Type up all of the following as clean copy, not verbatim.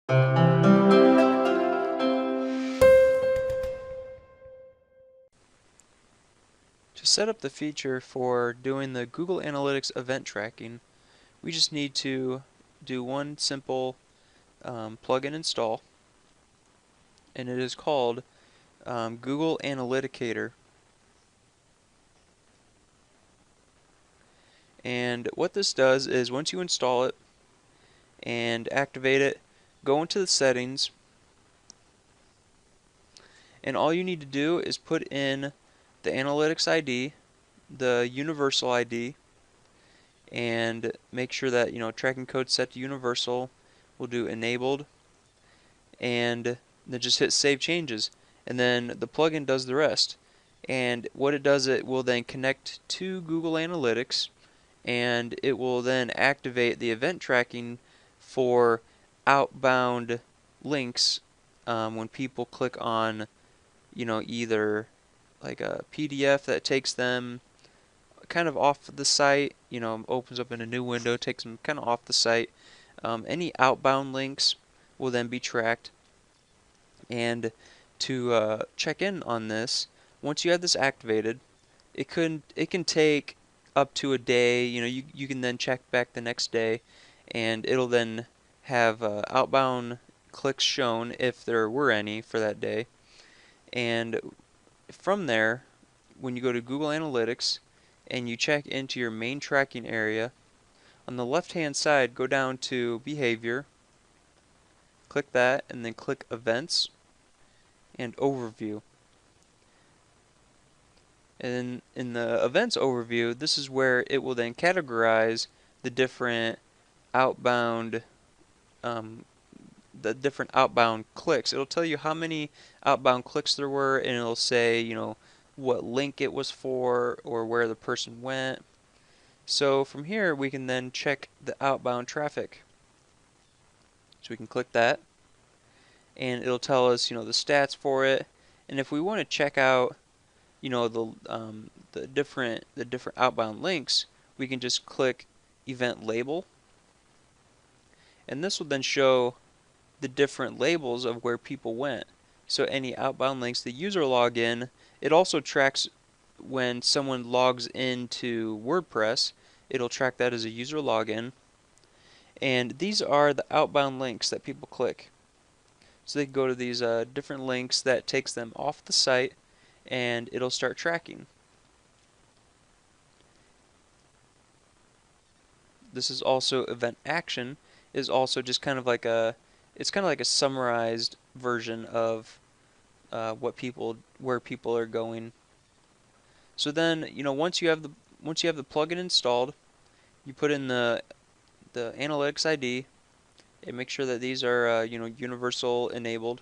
To set up the feature for doing the Google Analytics event tracking, we just need to do one simple plugin install, and it is called Google Analyticator. And what this does is once you install it and activate it, go into the settings, and all you need to do is put in the analytics ID, the universal ID, and make sure that tracking code set to universal. We'll do enabled, and then just hit save changes, and then the plugin does the rest. And what it does, it will then connect to Google Analytics, and it will then activate the event tracking for outbound links when people click on either like a PDF that takes them kind of off the site, opens up in a new window, takes them kind of off the site. Any outbound links will then be tracked. And to check in on this, once you have this activated, it can take up to a day. You can then check back the next day, and it'll then have outbound clicks shown if there were any for that day. And from there, when you go to Google Analytics and you check into your main tracking area, on the left hand side go down to behavior, click that, and then click events and overview. And in the events overview, this is where it will then categorize the different outbound clicks. It'll tell you how many outbound clicks there were, and it'll say what link it was for or where the person went. So from here we can then check the outbound traffic. So we can click that, and it'll tell us the stats for it. And if we want to check out the different outbound links, we can just click event label, and this will then show the different labels of where people went. So any outbound links, the user login, it also tracks when someone logs into WordPress, it'll track that as a user login. And these are the outbound links that people click. So they can go to these different links that takes them off the site, and it'll start tracking. This is also event action, is also just kind of like it's kind of like a summarized version of where people are going. So then once you have the plugin installed, you put in the analytics ID and make sure that these are universal enabled.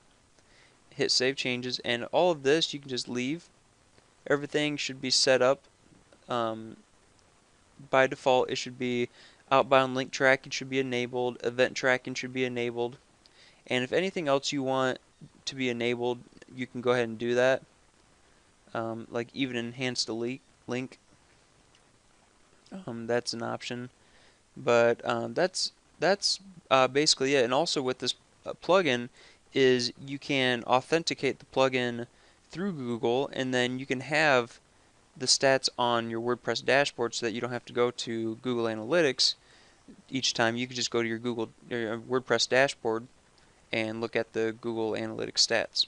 Hit save changes, and all of this you can just leave. Everything should be set up by default. It should be outbound link tracking should be enabled, event tracking should be enabled, and if anything else you want to be enabled, you can go ahead and do that. Like even enhance the link, that's an option. But that's basically it. And also with this plugin is you can authenticate the plugin through Google, and then you can have the stats on your WordPress dashboard so that you don't have to go to Google Analytics each time. You can just go to your WordPress dashboard and look at the Google Analytics stats.